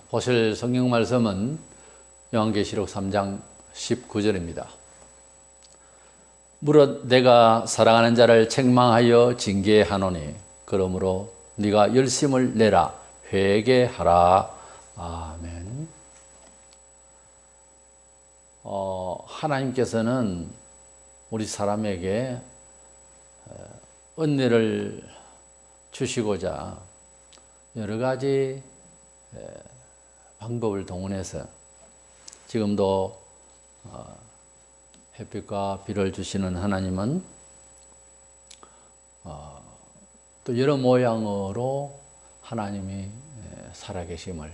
보실 성경 말씀은 요한계시록 3장 19절입니다. 무릇 내가 사랑하는 자를 책망하여 징계하노니 그러므로 네가 열심을 내라 회개하라. 아멘. 하나님께서는 우리 사람에게 은혜를 주시고자 여러 가지 방법을 동원해서 지금도 햇빛과 비를 주시는 하나님은 또 여러 모양으로 하나님이 살아계심을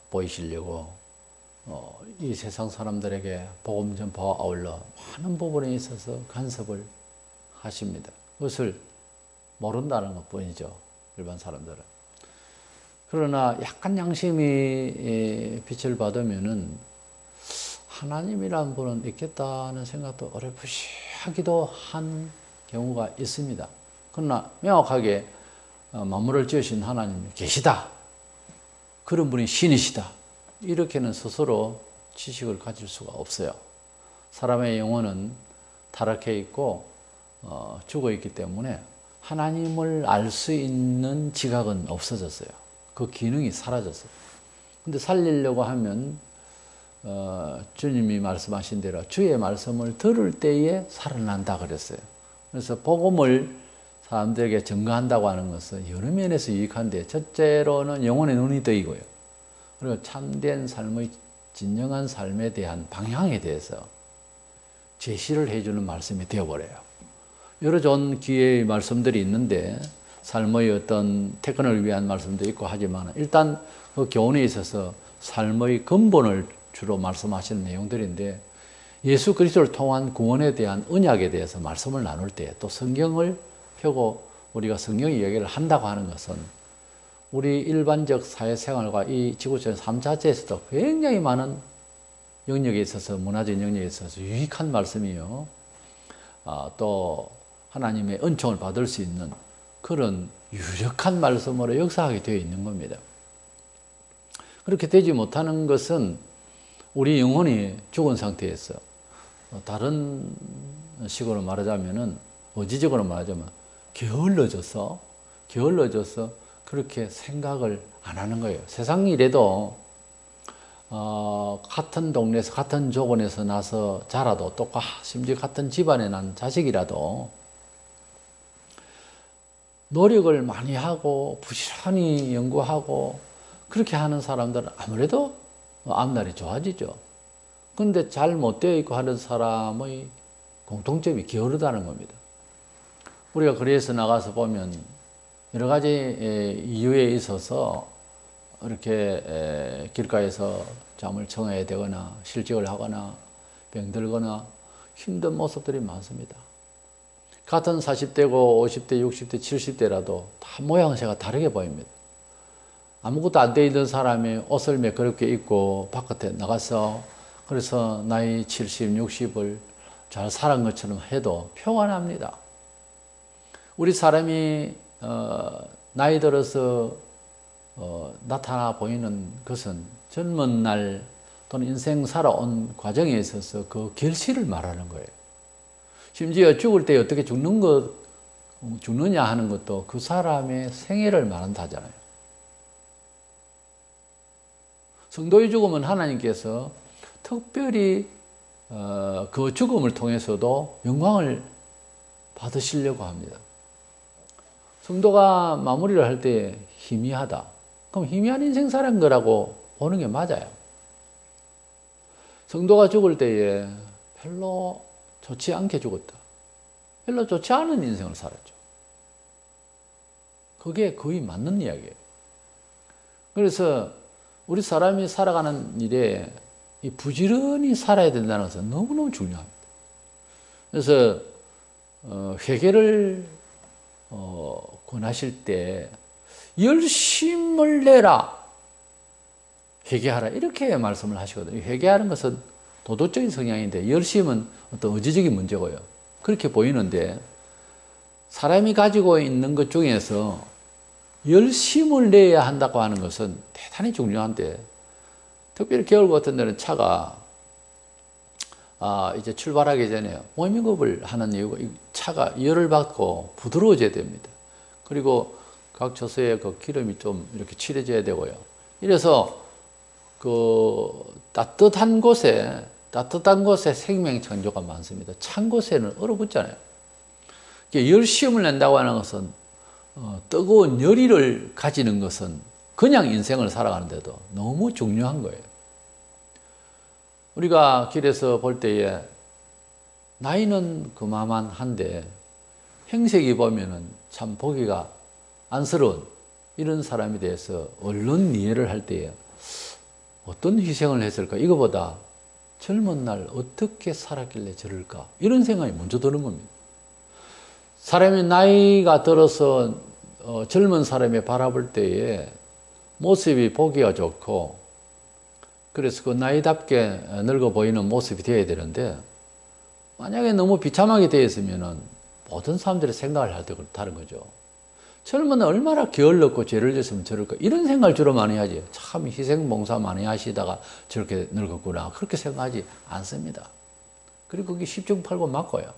보이시려고 이 세상 사람들에게 복음 전파와 아울러 많은 부분에 있어서 간섭을 하십니다. 그것을 모른다는 것 뿐이죠, 일반 사람들은. 그러나 약간 양심이 빛을 받으면은 하나님이라는 분은 있겠다는 생각도 어렴풋이하기도 한 경우가 있습니다. 그러나 명확하게 만물을 지으신 하나님이 계시다, 그런 분이 신이시다, 이렇게는 스스로 지식을 가질 수가 없어요. 사람의 영혼은 타락해 있고 죽어 있기 때문에 하나님을 알 수 있는 지각은 없어졌어요. 그 기능이 사라졌어요. 근데 살리려고 하면 주님이 말씀하신 대로 주의 말씀을 들을 때에 살아난다 그랬어요. 그래서 복음을 사람들에게 전가한다고 하는 것은 여러 면에서 유익한데, 첫째로는 영혼의 눈이 뜨이고요. 그리고 참된 삶의 진정한 삶에 대한 방향에 대해서 제시를 해주는 말씀이 되어버려요. 여러 좋은 기회의 말씀들이 있는데 삶의 어떤 태권을 위한 말씀도 있고 하지만 일단 그 교훈에 있어서 삶의 근본을 주로 말씀하시는 내용들인데, 예수 그리스도를 통한 구원에 대한 언약에 대해서 말씀을 나눌 때 또 성경을 펴고 우리가 성경 이야기를 한다고 하는 것은 우리 일반적 사회생활과 이 지구촌 삶 자체에서도 굉장히 많은 영역에 있어서, 문화적 영역에 있어서 유익한 말씀이요. 또 하나님의 은총을 받을 수 있는 그런 유력한 말씀으로 역사하게 되어 있는 겁니다. 그렇게 되지 못하는 것은 우리 영혼이 죽은 상태에서, 다른 식으로 말하자면은, 의지적으로 말하자면 게을러져서 그렇게 생각을 안 하는 거예요. 세상 일에도 같은 동네에서 같은 조건에서 나서 자라도, 또 심지어 같은 집안에 난 자식이라도 노력을 많이 하고 부지런히 연구하고 그렇게 하는 사람들은 아무래도 앞날이 좋아지죠. 그런데 잘 못되어 있고 하는 사람의 공통점이 게으르다는 겁니다. 우리가 거리에서 나가서 보면 여러 가지 이유에 있어서 이렇게 길가에서 잠을 청해야 되거나 실직을 하거나 병들거나 힘든 모습들이 많습니다. 같은 40대고 50대, 60대, 70대라도 다 모양새가 다르게 보입니다. 아무것도 안 돼 있는 사람이 옷을 매끄럽게 입고 바깥에 나가서 그래서 나이 70, 60을 잘 살은 것처럼 해도 평안합니다. 우리 사람이 나이 들어서 나타나 보이는 것은 젊은 날 또는 인생 살아온 과정에 있어서 그 결실을 말하는 거예요. 심지어 죽을 때 어떻게 죽느냐 하는 것도 그 사람의 생애를 말한다잖아요. 성도의 죽음은 하나님께서 특별히 그 죽음을 통해서도 영광을 받으시려고 합니다. 성도가 마무리를 할 때 희미하다, 그럼 희미한 인생 살은 거라고 보는 게 맞아요. 성도가 죽을 때에 별로 좋지 않게 죽었다, 별로 좋지 않은 인생을 살았죠. 그게 거의 맞는 이야기예요. 그래서 우리 사람이 살아가는 일에 이 부지런히 살아야 된다는 것은 너무너무 중요합니다. 그래서 회개를 권하실 때 열심을 내라, 회개하라, 이렇게 말씀을 하시거든요. 회개하는 것은 도덕적인 성향인데 열심은 어떤 의지적인 문제고요. 그렇게 보이는데 사람이 가지고 있는 것 중에서 열심을 내야 한다고 하는 것은 대단히 중요한데 특별히 겨울 같은 데는 차가 이제 출발하기 전에 워밍업을 하는 이유가 차가 열을 받고 부드러워져야 됩니다. 그리고 각 조수에 그 기름이 좀 이렇게 칠해져야 되고요. 이래서 그 따뜻한 곳에 생명 창조가 많습니다. 찬 곳에는 얼어붙잖아요. 열 시험을 낸다고 하는 것은 뜨거운 열의를 가지는 것은 그냥 인생을 살아가는데도 너무 중요한 거예요. 우리가 길에서 볼 때에 나이는 그만한데 행색이 보면은 참 보기가 안쓰러운 이런 사람에 대해서 얼른 이해를 할 때에 어떤 희생을 했을까? 이거보다 젊은 날 어떻게 살았길래 저럴까? 이런 생각이 먼저 드는 겁니다. 사람이 나이가 들어서 젊은 사람이 바라볼 때에 모습이 보기가 좋고 그래서 그 나이답게 늙어 보이는 모습이 되어야 되는데 만약에 너무 비참하게 되어 있으면 모든 사람들의 생각을 할 때 다른 거죠. 젊은 날 얼마나 게을렀고 죄를 졌으면 저럴까 이런 생각을 주로 많이 하지. 참 희생봉사 많이 하시다가 저렇게 늙었구나 그렇게 생각하지 않습니다. 그리고 그게 십중팔구 맞고요.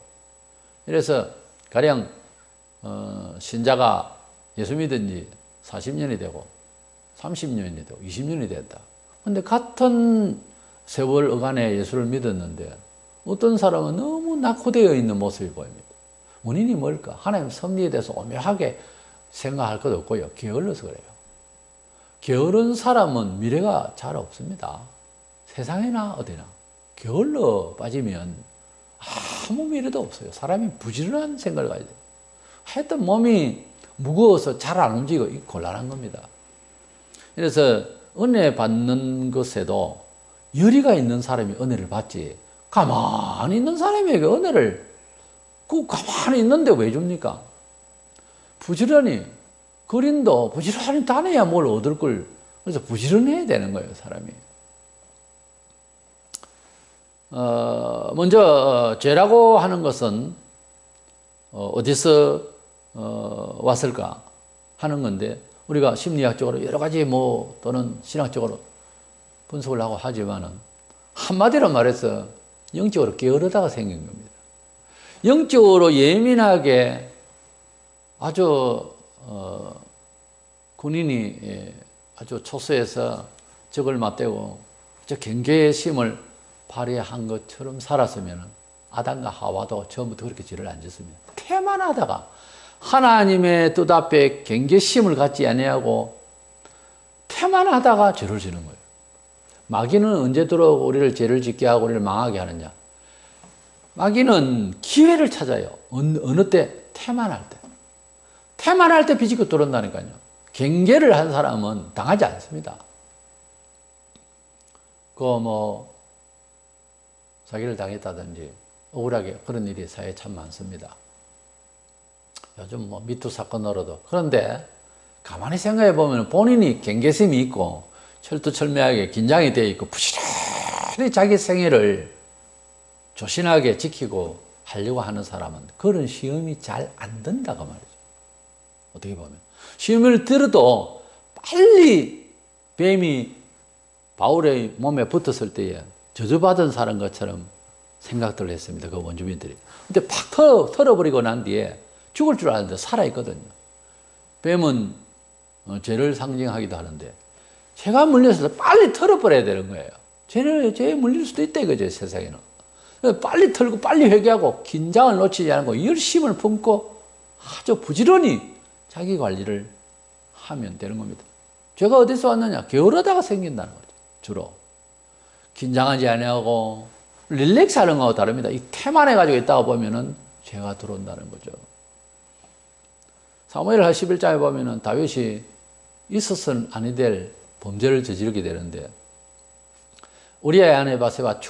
그래서 가령 신자가 예수 믿은 지 40년이 되고 30년이 되고 20년이 됐다. 근데 같은 세월 어간에 예수를 믿었는데 어떤 사람은 너무 낙후되어 있는 모습이 보입니다. 원인이 뭘까? 하나님 섭리에 대해서 오묘하게 생각할 것 없고요. 게을러서 그래요. 게으른 사람은 미래가 잘 없습니다. 세상에나 어디나. 게을러 빠지면 아무 미래도 없어요. 사람이 부지런한 생각을 가야 돼요. 하여튼 몸이 무거워서 잘 안 움직이고 곤란한 겁니다. 그래서 은혜 받는 것에도 열의가 있는 사람이 은혜를 받지 가만히 있는 사람에게 은혜를 가만히 있는데 왜 줍니까? 부지런히 그린도 부지런히 다녀야 뭘 얻을 걸 그래서 부지런해야 되는 거예요 사람이. 먼저 죄라고 하는 것은 어디서 왔을까 하는 건데 우리가 심리학적으로 여러 가지 또는 신학적으로 분석을 하고 하지만은 한마디로 말해서 영적으로 게으르다가 생긴 겁니다. 영적으로 예민하게 아주 군인이 아주 초소에서 적을 맞대고 저 경계의 심을 발휘한 것처럼 살았으면 아담과 하와도 처음부터 그렇게 죄를 안 짓습니다. 태만하다가 하나님의 뜻 앞에 경계심을 갖지 아니하고 태만하다가 죄를 지는 거예요. 마귀는 언제 들어오고 우리를 죄를 짓게 하고 우리를 망하게 하느냐? 마귀는 기회를 찾아요. 어느 때? 태만할 때. 태만할 때 비집고 들어온다니까요. 경계를 한 사람은 당하지 않습니다. 사기를 당했다든지 억울하게 그런 일이 사회에 참 많습니다. 요즘 미투 사건으로도. 그런데 가만히 생각해 보면 본인이 경계심이 있고 철두철미하게 긴장이 되어 있고 부지런히 자기 생애를 조신하게 지키고 하려고 하는 사람은 그런 시험이 잘 안 된다고 말이죠. 어떻게 보면. 시험을 들어도 빨리 뱀이 바울의 몸에 붙었을 때에 저주받은 사람 것처럼 생각들을 했습니다. 그 원주민들이. 근데 팍 털어버리고 난 뒤에 죽을 줄 알았는데 살아있거든요. 뱀은 죄를 상징하기도 하는데 죄가 물려서 빨리 털어버려야 되는 거예요. 죄에 물릴 수도 있다 이거죠, 세상에는. 빨리 털고 빨리 회개하고 긴장을 놓치지 않고 열심을 품고 아주 부지런히 자기 관리를 하면 되는 겁니다. 죄가 어디서 왔느냐? 게으르다가 생긴다는 거죠. 주로. 긴장하지 않고 릴렉스하는 거하고 다릅니다. 이 태만해가지고 있다가 보면은 죄가 들어온다는 거죠. 사무엘하 11장에 보면은 다윗이 있어서는 아니 될 범죄를 저지르게 되는데 우리아의 아내 바세바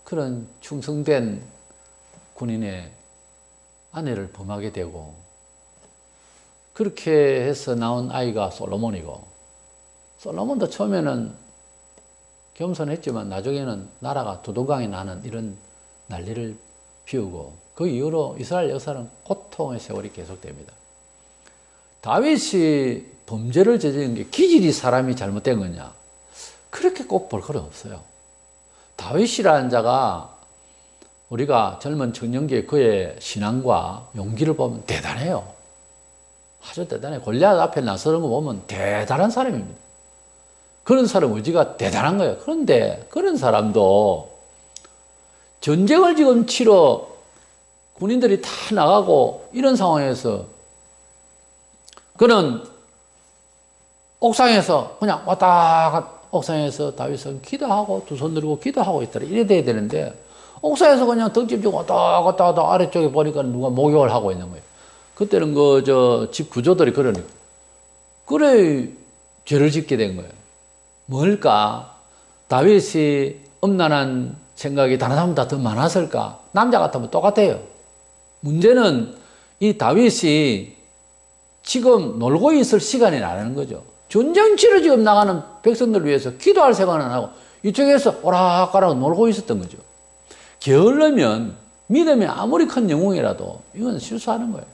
그런 충성된 군인의 아내를 범하게 되고 그렇게 해서 나온 아이가 솔로몬이고 솔로몬도 처음에는 겸손했지만 나중에는 나라가 두동강이 나는 이런 난리를 피우고 그 이후로 이스라엘 역사는 고통의 세월이 계속됩니다. 다윗이 범죄를 저지른 게 기질이 사람이 잘못된 거냐? 그렇게 꼭 볼 필요 없어요. 다윗이라는 자가 우리가 젊은 청년기에 그의 신앙과 용기를 보면 대단해요. 아주 대단해. 골리앗 앞에 나서는 거 보면 대단한 사람입니다. 그런 사람 의지가 대단한 거예요. 그런데 그런 사람도 전쟁을 지금 치러 군인들이 다 나가고 이런 상황에서 그는 옥상에서 그냥 왔다 갔다 옥상에서 다윗은 기도하고 두 손 들고 기도하고 있더라. 이래 돼야 되는데 옥상에서 그냥 덕집지고 왔다 갔다 하다 아래쪽에 보니까 누가 목욕을 하고 있는 거예요. 그때는 집 구조들이 그러니까 그래 죄를 짓게 된 거예요. 뭘까? 다윗이 엄난한 생각이 다른 사람보다 더 많았을까? 남자 같으면 똑같아요. 문제는 이 다윗이 지금 놀고 있을 시간이 아니라는 거죠. 전쟁 치러 지금 나가는 백성들을 위해서 기도할 생각은 안 하고 이쪽에서 오락가락 놀고 있었던 거죠. 게을르면 믿음이 아무리 큰 영웅이라도 이건 실수하는 거예요.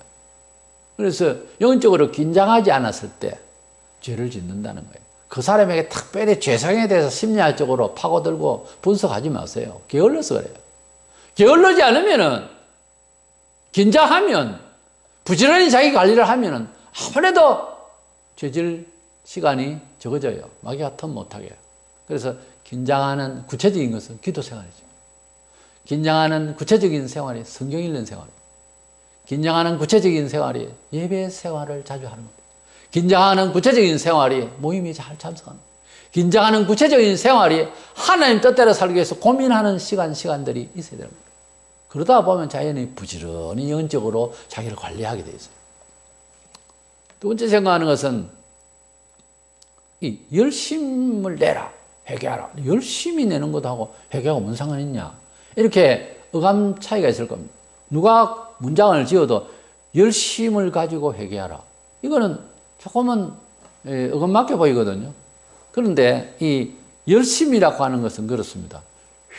그래서 영적으로 긴장하지 않았을 때 죄를 짓는다는 거예요. 그 사람에게 특별히 죄성에 대해서 심리학적으로 파고들고 분석하지 마세요. 게을러서 그래요. 게을르지 않으면은 긴장하면 부지런히 자기 관리를 하면은 아무래도 죄질 시간이 적어져요. 마귀가 턴 못하게. 그래서 긴장하는 구체적인 것은 기도 생활이죠. 긴장하는 구체적인 생활이 성경 읽는 생활이에요. 긴장하는 구체적인 생활이 예배 생활을 자주 하는 겁니다. 긴장하는 구체적인 생활이 모임에 잘 참석하는 겁니다. 긴장하는 구체적인 생활이 하나님 뜻대로 살기 위해서 고민하는 시간들이 있어야 되는 겁니다. 그러다 보면 자연히 부지런히 영적으로 자기를 관리하게 돼 있어요. 두 번째 생각하는 것은 이 열심을 내라, 회개하라. 열심히 내는 것하고 회개하고 무슨 상관이 있냐? 이렇게 어감 차이가 있을 겁니다. 누가 문장을 지어도 열심을 가지고 회개하라. 이거는 조금은 어감 맞게 보이거든요. 그런데 이 열심이라고 하는 것은 그렇습니다.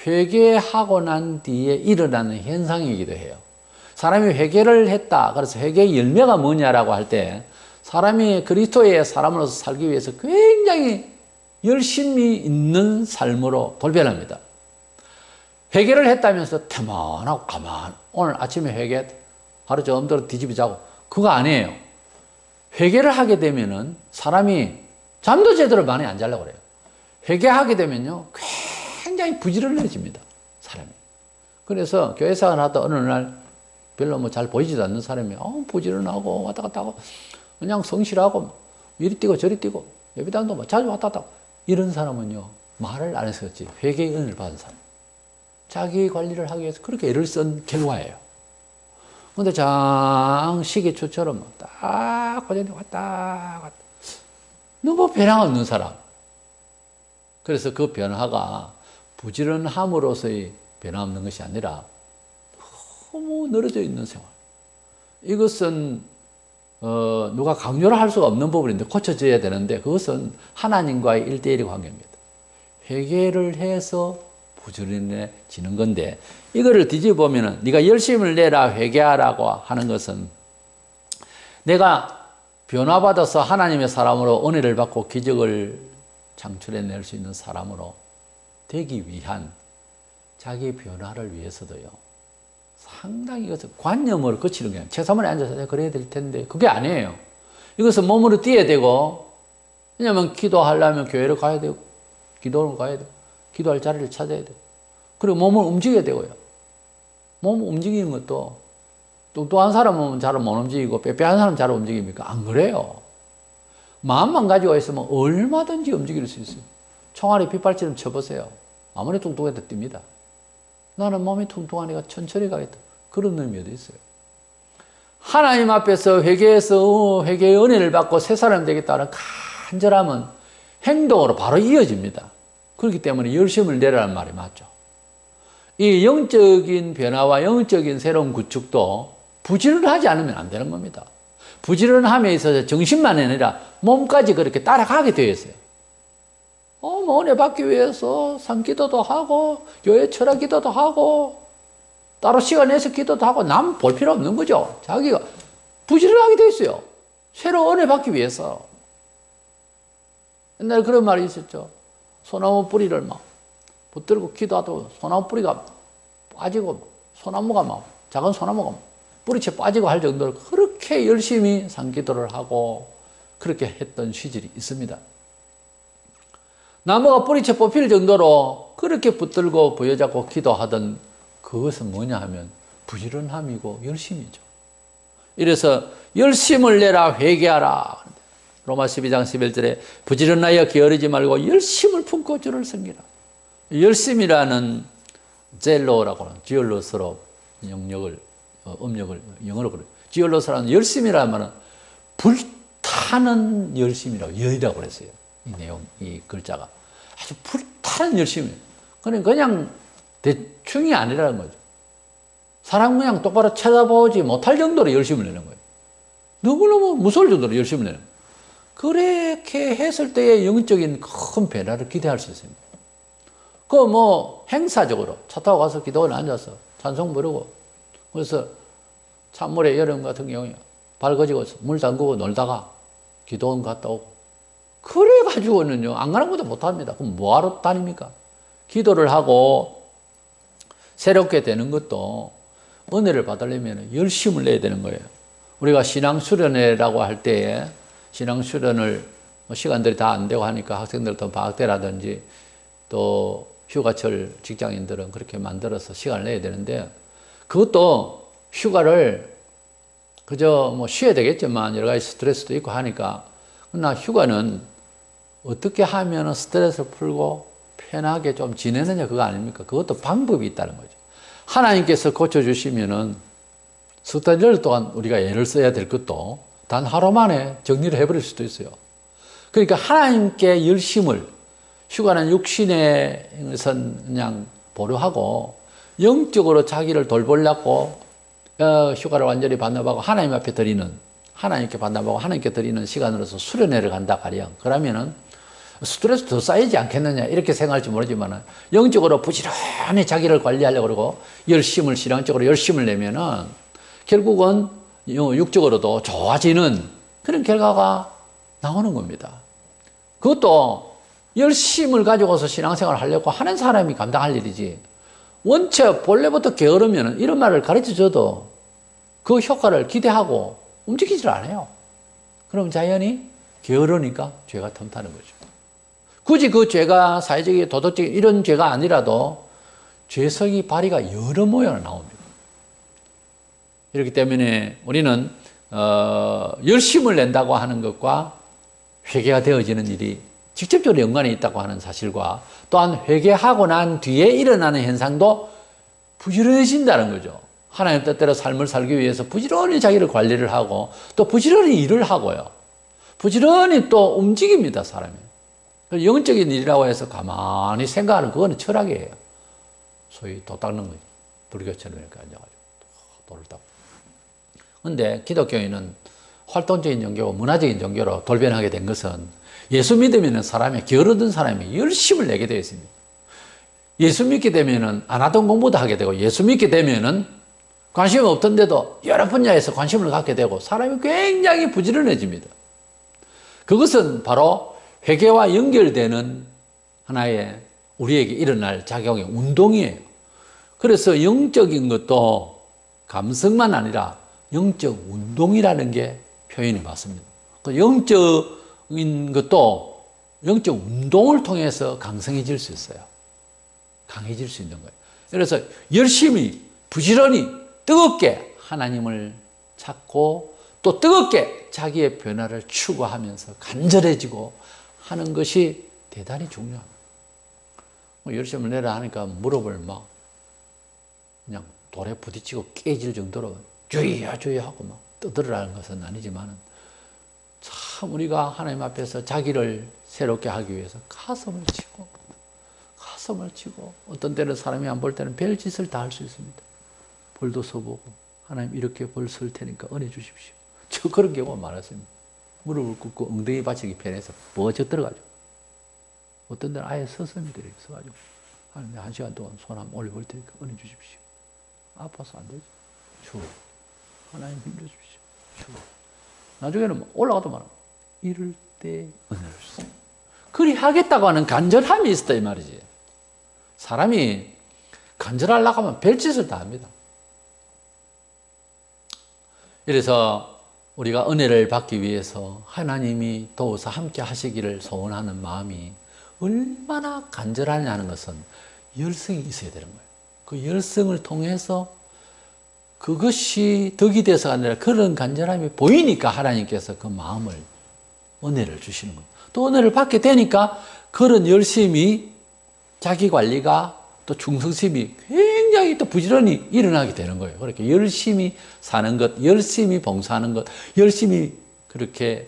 회개하고 난 뒤에 일어나는 현상이기도 해요. 사람이 회개를 했다. 그래서 회개의 열매가 뭐냐라고 할 때 사람이 그리스도의 사람으로서 살기 위해서 굉장히 열심히 있는 삶으로 돌변합니다. 회개를 했다면서 태만하고 가만 오늘 아침에 회개했다. 하루 종일 뒤집어 자고 그거 아니에요. 회개를 하게 되면은 사람이 잠도 제대로 많이 안 자려고 그래요. 회개하게 되면요 굉장히 부지런해집니다. 사람이. 그래서 교회 생활을 하다 어느 날 별로 뭐 잘 보이지도 않는 사람이 부지런하고 왔다 갔다 하고 그냥 성실하고 이리 뛰고 저리 뛰고 예배당도 뭐 자주 왔다 갔다 하고 이런 사람은요 말을 안 했었지 회개의 은혜를 받은 사람. 자기 관리를 하기 위해서 그렇게 애를 쓴 결과예요. 근데 장시계추처럼 딱 고전히 왔다 갔다 너무 변화가 없는 사람. 그래서 그 변화가 부지런함으로서의 변화 없는 것이 아니라 너무 늘어져 있는 생활. 이것은 누가 강요를 할 수가 없는 부분인데 고쳐져야 되는데 그것은 하나님과의 1대1의 관계입니다. 회개를 해서 부지런해지는 건데 이거를 뒤집어 보면은 네가 열심을 내라 회개하라고 하는 것은 내가 변화받아서 하나님의 사람으로 은혜를 받고 기적을 창출해낼 수 있는 사람으로 되기 위한 자기 변화를 위해서도요 상당히 이것은 관념을 거치는 거예요. 책상머리에 앉아서 그래야 될 텐데 그게 아니에요. 이것은 몸으로 뛰어야 되고 왜냐하면 기도하려면 교회를 가야 되고 기도를 가야 되고 기도할 자리를 찾아야 되고 그리고 몸을 움직여야 되고요. 몸 움직이는 것도 똑똑한 사람은 잘 못 움직이고 빼빼한 사람은 잘 움직입니까? 안 그래요. 마음만 가지고 있으면 얼마든지 움직일 수 있어요. 총알이 빗발처럼 쳐보세요. 아무리 뚱뚱해도 뜁니다. 나는 몸이 뚱뚱하니까 천천히 가겠다. 그런 의미 어디 있어요. 하나님 앞에서 회개해서 회개의 은혜를 받고 새 사람 되겠다는 간절함은 행동으로 바로 이어집니다. 그렇기 때문에 열심을 내라는 말이 맞죠. 이 영적인 변화와 영적인 새로운 구축도 부지런하지 않으면 안 되는 겁니다. 부지런함에 있어서 정신만 아니라 몸까지 그렇게 따라가게 되어 있어요. 뭐 은혜 받기 위해서 산기도도 하고 교회 철학 기도도 하고 따로 시간 내서 기도도 하고 남 볼 필요 없는 거죠. 자기가 부지런하게 되어 있어요. 새로 은혜 받기 위해서. 옛날에 그런 말이 있었죠. 소나무 뿌리를 막 붙들고 기도하다가 소나무 뿌리가 빠지고 소나무가 막 작은 소나무가 뿌리채 빠지고 할 정도로 그렇게 열심히 산기도를 하고 그렇게 했던 시절이 있습니다. 나무가 뿌리채 뽑힐 정도로 그렇게 붙들고 부여잡고 기도하던 그것은 뭐냐 하면 부지런함이고 열심이죠. 이래서 열심을 내라 회개하라. 로마 12장 11절에 부지런하여 게으르지 말고 열심을 품고 주를 섬기라. 열심이라는 젤로라고 하는 지올로스로 음력을 영어로 그래요. 지올로스라는 열심이라는 말은 불타는 열심이라고 열이라고 그랬어요. 이 내용, 이 글자가 아주 불타는 열심이에요. 그냥 대충이 아니라는 거죠. 사람 그냥 똑바로 쳐다보지 못할 정도로 열심을 내는 거예요. 너무너무 무서울 정도로 열심을 내는 거예요. 그렇게 했을 때의 영적인 큰 변화를 기대할 수 있습니다. 행사적으로 차 타고 가서 기도원에 앉아서 찬송 부르고, 그래서 찬물에 여름 같은 경우에 발 거지고 물 담그고 놀다가 기도원 갔다 오고, 그래가지고는요, 안 가는 것도 못합니다. 그럼 뭐하러 다닙니까? 기도를 하고 새롭게 되는 것도 은혜를 받으려면 열심을 내야 되는 거예요. 우리가 신앙수련회라고 할 때에 신앙수련을 시간들이 다 안 되고 하니까 학생들도 방학 때라든지 또 휴가철 직장인들은 그렇게 만들어서 시간을 내야 되는데, 그것도 휴가를 그저 쉬어야 되겠지만 여러 가지 스트레스도 있고 하니까, 그러나 휴가는 어떻게 하면 스트레스를 풀고 편하게 좀 지내느냐 그거 아닙니까? 그것도 방법이 있다는 거죠. 하나님께서 고쳐주시면은 석 달 동안 우리가 애를 써야 될 것도 단 하루 만에 정리를 해버릴 수도 있어요. 그러니까 하나님께 열심을, 휴가는 육신의 것은 그냥 보류하고 영적으로 자기를 돌보려고 휴가를 완전히 반납하고 하나님 앞에 드리는, 하나님께 반납하고 하나님께 드리는 시간으로서 수련회를 간다 가령, 그러면은 스트레스 더 쌓이지 않겠느냐 이렇게 생각할지 모르지만 영적으로 부지런히 자기를 관리하려고 그러고 열심을, 신앙적으로 열심을 내면은 결국은 육적으로도 좋아지는 그런 결과가 나오는 겁니다. 그것도 열심을 가지고서 신앙생활을 하려고 하는 사람이 감당할 일이지, 원체 본래부터 게으르면 이런 말을 가르쳐 줘도 그 효과를 기대하고 움직이질 않아요. 그럼 자연히 게으르니까 죄가 틈타는 거죠. 굳이 그 죄가 사회적인, 도덕적인 이런 죄가 아니라도 죄성이 발휘가 여러 모양으로 나옵니다. 이렇기 때문에 우리는 열심을 낸다고 하는 것과 회개가 되어지는 일이 직접적으로 연관이 있다고 하는 사실과, 또한 회개하고 난 뒤에 일어나는 현상도 부지런해진다는 거죠. 하나님 뜻대로 삶을 살기 위해서 부지런히 자기를 관리를 하고 또 부지런히 일을 하고요. 부지런히 또 움직입니다, 사람이. 영적인 일이라고 해서 가만히 생각하는 그거는 철학이에요. 소위 도 닦는 거예요. 불교처럼 이렇게 앉아가지고 돌을 닦고. 근데 기독교인은 활동적인 종교고 문화적인 종교로 돌변하게 된 것은, 예수 믿으면 사람이, 게으르던 사람이 열심을 내게 되어 있습니다. 예수 믿게 되면은 안 하던 공부도 하게 되고, 예수 믿게 되면은 관심이 없던데도 여러 분야에서 관심을 갖게 되고, 사람이 굉장히 부지런해집니다. 그것은 바로 회개와 연결되는 하나의 우리에게 일어날 작용의 운동이에요. 그래서 영적인 것도 감성만 아니라 영적 운동이라는 게 표현이 맞습니다. 영적인 것도 영적 운동을 통해서 강성해질 수 있어요. 강해질 수 있는 거예요. 그래서 열심히, 부지런히, 뜨겁게 하나님을 찾고 또 뜨겁게 자기의 변화를 추구하면서 간절해지고 하는 것이 대단히 중요합니다. 열심을 내라 하니까 무릎을 막 그냥 돌에 부딪히고 깨질 정도로 주의야 주의하고 막 떠들으라는 것은 아니지만, 참 우리가 하나님 앞에서 자기를 새롭게 하기 위해서 가슴을 치고 어떤 때는 사람이 안 볼 때는 별짓을 다 할 수 있습니다. 벌도 서보고 하나님 이렇게 벌 쓸 테니까 은혜 주십시오. 저 그런 경우가 많았습니다. 무릎을 꿇고 엉덩이 받치기 편해서 뻗어 들어가죠. 어떤 데는 아예 서서입니다. 이렇게 서가지고 하나님 1시간 동안 손 한번 올려볼 테니까 은혜 주십시오. 아파서 안 되죠. 추워. 하나님 힘줘 주십시오. 추워. 나중에는 올라가도 말아. 이럴 때 은혜를 주세요. 그리 하겠다고 하는 간절함이 있었다 이 말이지. 사람이 간절하려고 하면 별짓을 다 합니다. 그래서 우리가 은혜를 받기 위해서 하나님이 도우사 함께 하시기를 소원하는 마음이 얼마나 간절하냐는 것은 열성이 있어야 되는 거예요. 그 열성을 통해서 그것이 덕이 돼서가 아니라 그런 간절함이 보이니까 하나님께서 그 마음을 은혜를 주시는 겁니다. 또 은혜를 받게 되니까 그런 열심이 자기 관리가 또 충성심이 굉장히 또 부지런히 일어나게 되는 거예요. 그렇게 열심히 사는 것, 열심히 봉사하는 것, 열심히 그렇게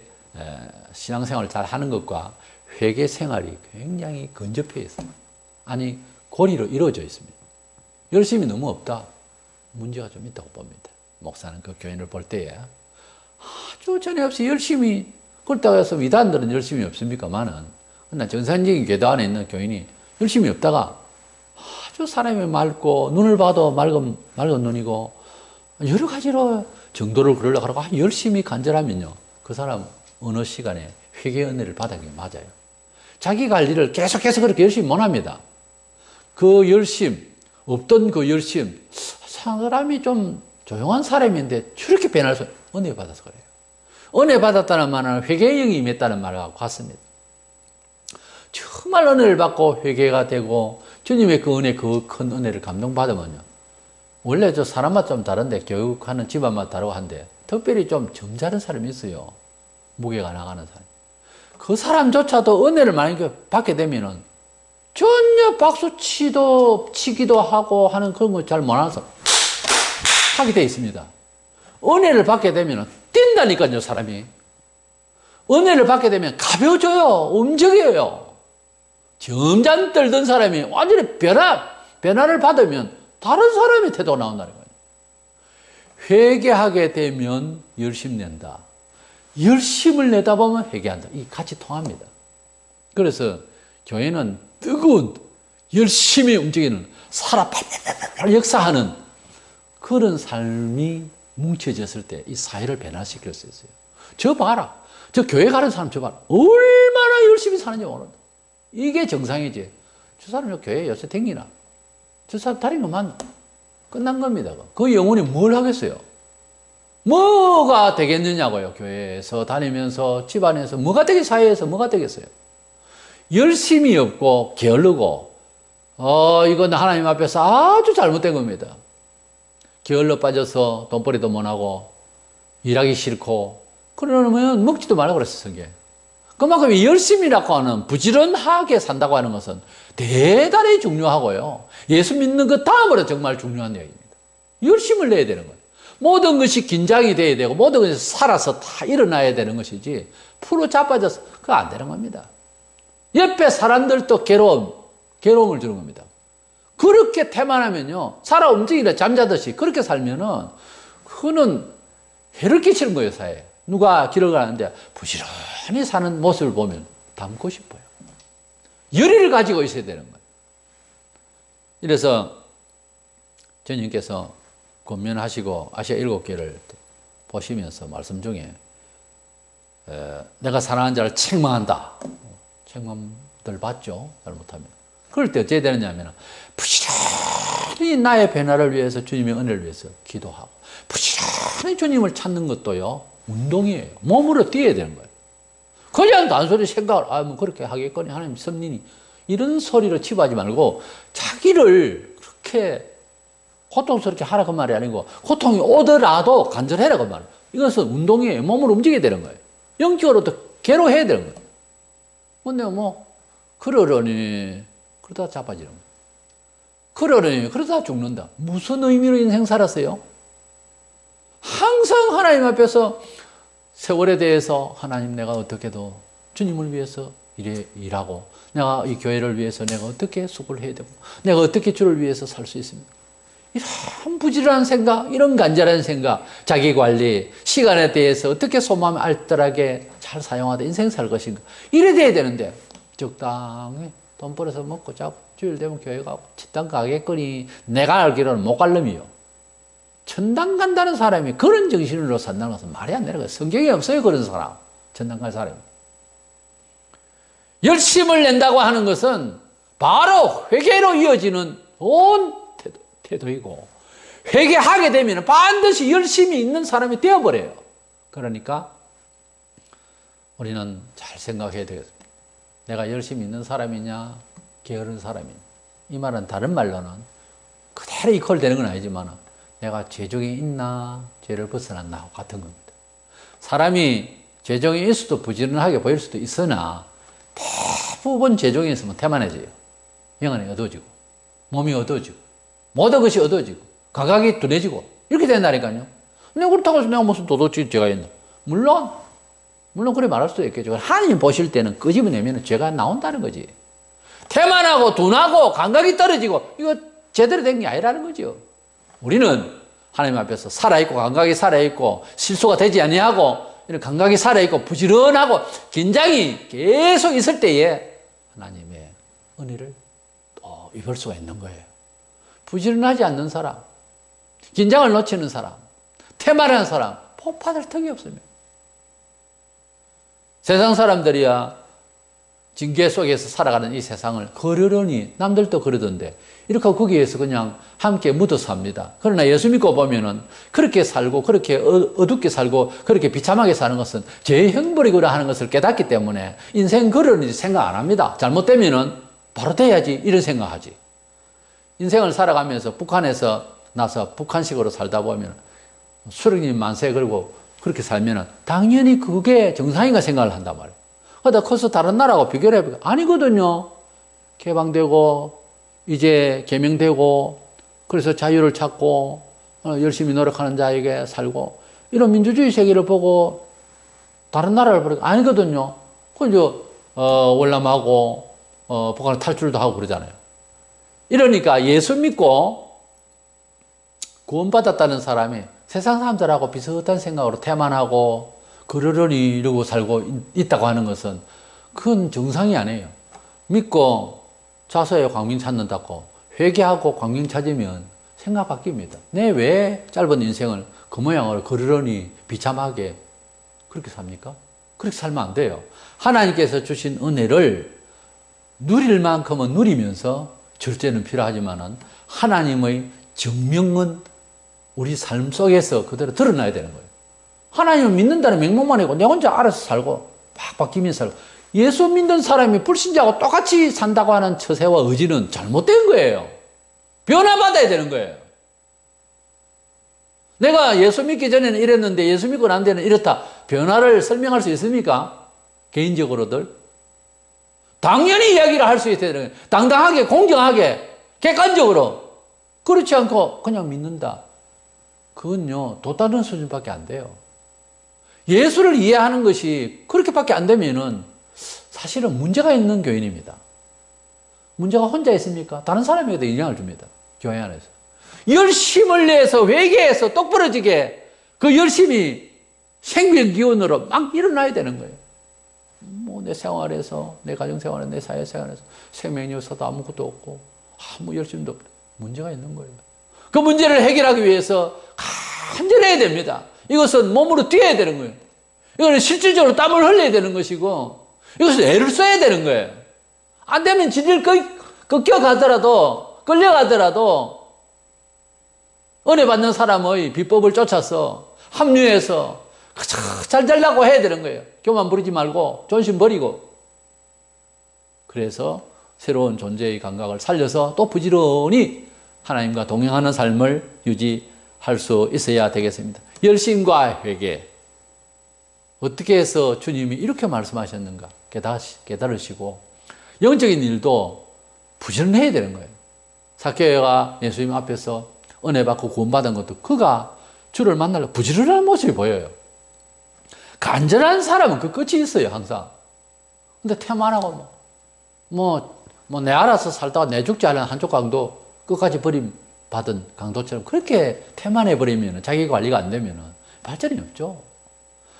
신앙생활을 잘 하는 것과 회개 생활이 굉장히 근접해 있습니다. 아니 고리로 이루어져 있습니다. 열심이 너무 없다. 문제가 좀 있다고 봅니다. 목사는 그 교인을 볼 때에 아주 전에 없이 열심히 그렇다고 해서 위단들은 열심이 없습니까만은 그러나 정상적인 궤도 안에 있는 교인이 열심이 없다가 아주 사람이 맑고 눈을 봐도 맑은 눈이고 여러 가지로 정도를 그러려고 하고 열심히 간절하면요 그 사람 어느 시간에 회개 은혜를 받아게 맞아요. 자기 관리를 계속해서 그렇게 열심히 못합니다. 그 열심 없던 그 열심 사람이 좀 조용한 사람인데 저렇게 변할 수 은혜 받아서 그래요. 은혜 받았다는 말은 회개의 영이 임했다는 말과 같습니다. 정말 은혜를 받고 회개가 되고 주님의 그 은혜, 그 큰 은혜를 감동받으면요. 원래 저 사람마다 좀 다른데 교육하는 집안마다 다르고 한데 특별히 좀 점잖은 사람이 있어요. 무게가 나가는 사람. 그 사람조차도 은혜를 많이 받게 되면은 전혀 박수 치기도 하고 하는 그런 거 잘 못하는 사람 하게 돼 있습니다. 은혜를 받게 되면은 뛴다니까요, 사람이. 은혜를 받게 되면 가벼워져요. 움직여요. 점잖 떨던 사람이 완전히 변화를 받으면 다른 사람의 태도가 나온다는 거예요. 회개하게 되면 열심 낸다. 열심을 내다 보면 회개한다. 이 같이 통합니다. 그래서 교회는 뜨거운 열심히 움직이는 살아 팔팔팔 역사하는 그런 삶이 뭉쳐졌을 때 이 사회를 변화시킬 수 있어요. 저 봐라. 저 교회 가는 사람 저 봐라. 얼마나 열심히 사는지 모른다. 이게 정상이지. 저 사람 교회에 요새 댕기나? 저 사람 다른 거 맞나? 끝난 겁니다. 그 영혼이 뭘 하겠어요? 뭐가 되겠느냐고요. 교회에서 다니면서 집안에서 뭐가 되겠어요? 사회에서 뭐가 되겠어요? 열심이 없고 게을르고 이건 하나님 앞에서 아주 잘못된 겁니다. 게을러 빠져서 돈벌이도 못하고 일하기 싫고 그러면 먹지도 말라고 그랬어요. 성경에. 그만큼 열심이라고 하는 부지런하게 산다고 하는 것은 대단히 중요하고요. 예수 믿는 것 다음으로 정말 중요한 얘기입니다. 열심을 내야 되는 거예요. 모든 것이 긴장이 돼야 되고 모든 것이 살아서 다 일어나야 되는 것이지 풀어 자빠져서 그거 안 되는 겁니다. 옆에 사람들도 괴로움을 주는 겁니다. 그렇게 태만하면요 살아 움직이다 잠자듯이 그렇게 살면은 그거는 해를 끼치는 거예요. 사회에. 누가 길을 가는데 부지런히 사는 모습을 보면 닮고 싶어요. 열의를 가지고 있어야 되는 거예요. 이래서 주님께서 권면하시고 아시아 7개를 보시면서 말씀 중에 내가 사랑하는 자를 책망한다. 책망들 받죠. 잘못하면. 그럴 때 어떻게 되느냐 하면 부지런히 나의 변화를 위해서 주님의 은혜를 위해서 기도하고 부지런히 주님을 찾는 것도요. 운동이에요. 몸으로 뛰어야 되는 거예요. 그냥 단순히 생각을 뭐 그렇게 하겠거니 하나님 섭리니 이런 소리로 치부하지 말고 자기를 그렇게 고통스럽게 하라 그 말이 아니고 고통이 오더라도 간절해라 그 말. 이것은 운동이에요. 몸을 움직여야 되는 거예요. 영적으로도 괴로워해야 되는 거예요. 근데 그러려니 그러다 자빠지는 거예요. 그러려니 그러다 죽는다. 무슨 의미로 인생 살았어요? 항상 하나님 앞에서 세월에 대해서 하나님 내가 어떻게도 주님을 위해서 일하고 내가 이 교회를 위해서 내가 어떻게 수고를 해야 되고 내가 어떻게 주를 위해서 살 수 있습니까? 이런 부지런한 생각, 이런 간절한 생각, 자기 관리, 시간에 대해서 어떻게 소마음 알뜰하게 잘 사용하다 인생 살 것인가 이래 돼야 되는데 적당히 돈 벌어서 먹고 자고 주일 되면 교회 가고 천당 가겠거니 내가 알기로는 못 갈 놈이요. 천당 간다는 사람이 그런 정신으로 산다는 것은 말이 안 되는 거예요. 성경에 없어요. 그런 사람. 천당 갈 사람이. 열심을 낸다고 하는 것은 바로 회개로 이어지는 좋은 태도이고, 회개하게 되면 반드시 열심이 있는 사람이 되어버려요. 그러니까 우리는 잘 생각해야 되겠습니다. 내가 열심히 있는 사람이냐, 게으른 사람이냐. 이 말은 다른 말로는 그대로 이퀄되는 건 아니지만 내가 죄종이 있나, 죄를 벗어났나 같은 겁니다. 사람이 죄종이 있을 수도 부지런하게 보일 수도 있으나 대부분 죄종이 있으면 태만해져요. 영혼이 어두워지고, 몸이 어두워지고, 모든 것이 어두워지고, 감각이 둔해지고, 이렇게 된다니까요. 근데 그렇다고 해서 내가 무슨 도덕적인 죄가 있나? 물론 그래 말할 수도 있겠죠. 하나님 보실 때는 끄집어내면 죄가 나온다는 거지. 태만하고 둔하고 감각이 떨어지고, 이거 제대로 된 게 아니라는 거죠. 우리는 하나님 앞에서 살아있고, 감각이 살아있고, 실수가 되지 아니하고, 이런 감각이 살아있고, 부지런하고, 긴장이 계속 있을 때에 하나님의 은혜를 또 입을 수가 있는 거예요. 부지런하지 않는 사람, 긴장을 놓치는 사람, 태만한 사람, 복 받을 턱이 없습니다. 세상 사람들이야 징계 속에서 살아가는 이 세상을 그러려니, 남들도 그러던데 이렇게 거기에서 그냥 함께 묻어 삽니다. 그러나 예수 믿고 보면은 그렇게 살고, 그렇게 어둡게 살고, 그렇게 비참하게 사는 것은 죄의 형벌이구나 하는 것을 깨닫기 때문에 인생 그러는지 생각 안 합니다. 잘못되면은 바로 돼야지 이런 생각하지. 인생을 살아가면서 북한에서 나서 북한식으로 살다 보면 수령님 만세 걸고 그렇게 살면은 당연히 그게 정상인가 생각을 한단 말이에요. 그러다 커서 다른 나라하고 비교를 해보니까 아니거든요. 개방되고 이제 개명되고 그래서 자유를 찾고 열심히 노력하는 자에게 살고 이런 민주주의 세계를 보고 다른 나라를 보니까 아니거든요. 그래서 월남하고 북한을 탈출도 하고 그러잖아요. 이러니까 예수 믿고 구원받았다는 사람이 세상 사람들하고 비슷한 생각으로 태만하고 그러려니 이러고 살고 있다고 하는 것은 그건 정상이 아니에요. 믿고 자서에 광명 찾는다고 회개하고 광명 찾으면 생각 바뀝니다. 내 왜 짧은 인생을 그 모양으로 그러려니 비참하게 그렇게 삽니까? 그렇게 살면 안 돼요. 하나님께서 주신 은혜를 누릴 만큼은 누리면서 절제는 필요하지만은 하나님의 정명은 우리 삶 속에서 그대로 드러나야 되는 거예요. 하나님을 믿는다는 명목만 하고 내 혼자 알아서 살고 막 바뀌면서 살고, 예수 믿는 사람이 불신자하고 똑같이 산다고 하는 처세와 의지는 잘못된 거예요. 변화받아야 되는 거예요. 내가 예수 믿기 전에는 이랬는데 예수 믿고 난 데는 이렇다. 변화를 설명할 수 있습니까? 개인적으로들. 당연히 이야기를 할 수 있어야 되는 거예요. 당당하게, 공정하게, 객관적으로. 그렇지 않고 그냥 믿는다. 그건요, 도다른 수준밖에 안 돼요. 예수를 이해하는 것이 그렇게밖에 안 되면은 사실은 문제가 있는 교인입니다. 문제가 혼자 있습니까? 다른 사람에게도 영향을 줍니다. 교회 안에서. 열심을 내서 회개해서 똑부러지게 그 열심이 생명 기운으로 막 일어나야 되는 거예요. 뭐 내 생활에서, 내 가정생활에서, 내 사회생활에서 생명이 없어도 아무것도 없고 아무 열심도 없고 문제가 있는 거예요. 그 문제를 해결하기 위해서 간절해야 됩니다. 이것은 몸으로 뛰어야 되는 거예요. 이거는 실질적으로 땀을 흘려야 되는 것이고, 이것은 애를 써야 되는 거예요. 안 되면 질질 끌려가더라도 은혜 받는 사람의 비법을 쫓아서 합류해서 잘 되려고 해야 되는 거예요. 교만 부리지 말고 존심 버리고. 그래서 새로운 존재의 감각을 살려서 또 부지런히 하나님과 동행하는 삶을 유지할 수 있어야 되겠습니다. 열심과 회개. 어떻게 해서 주님이 이렇게 말씀하셨는가 깨달으시고 영적인 일도 부지런해야 되는 거예요. 삭개오가 예수님 앞에서 은혜 받고 구원받은 것도 그가 주를 만나려고 부지런한 모습이 보여요. 간절한 사람은 그 끝이 있어요, 항상. 근데 태만하고 내 알아서 살다가 내 죽지 않은 한쪽 강도 끝까지 버림받은 강도처럼 그렇게 태만해 버리면 자기 관리가 안 되면 발전이 없죠.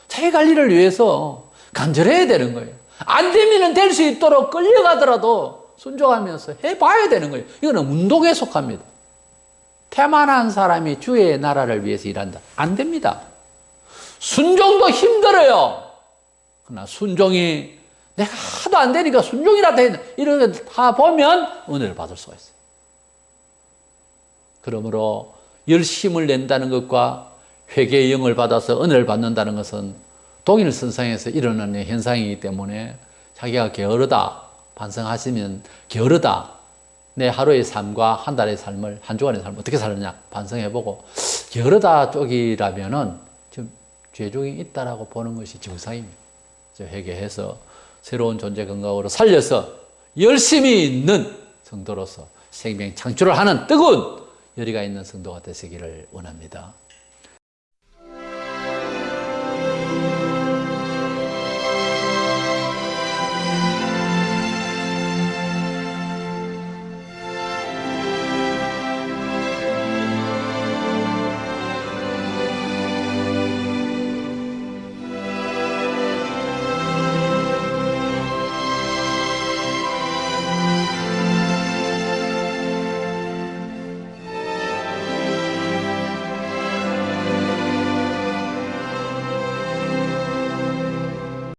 자기 관리를 위해서 간절해야 되는 거예요. 안 되면 될 수 있도록 끌려가더라도 순종하면서 해봐야 되는 거예요. 이거는 운동에 속합니다. 태만한 사람이 주의 나라를 위해서 일한다. 안 됩니다. 순종도 힘들어요. 그러나 순종이 내가 하도 안 되니까 순종이라도 해. 이런 거 다 보면 은혜를 받을 수가 있어요. 그러므로 열심을 낸다는 것과 회개의 영을 받아서 은혜를 받는다는 것은 독일 선상에서 일어나는 현상이기 때문에 자기가 게으르다 반성하시면 게으르다 내 하루의 삶과 한 달의 삶을 한 주간의 삶을 어떻게 살느냐 반성해보고 게으르다 쪽이라면은 좀 죄종이 있다라고 보는 것이 정상입니다. 회개해서 새로운 존재 건강으로 살려서 열심히 있는 성도로서 생명 창출을 하는 뜨거운 열의가 있는 성도가 되시기를 원합니다.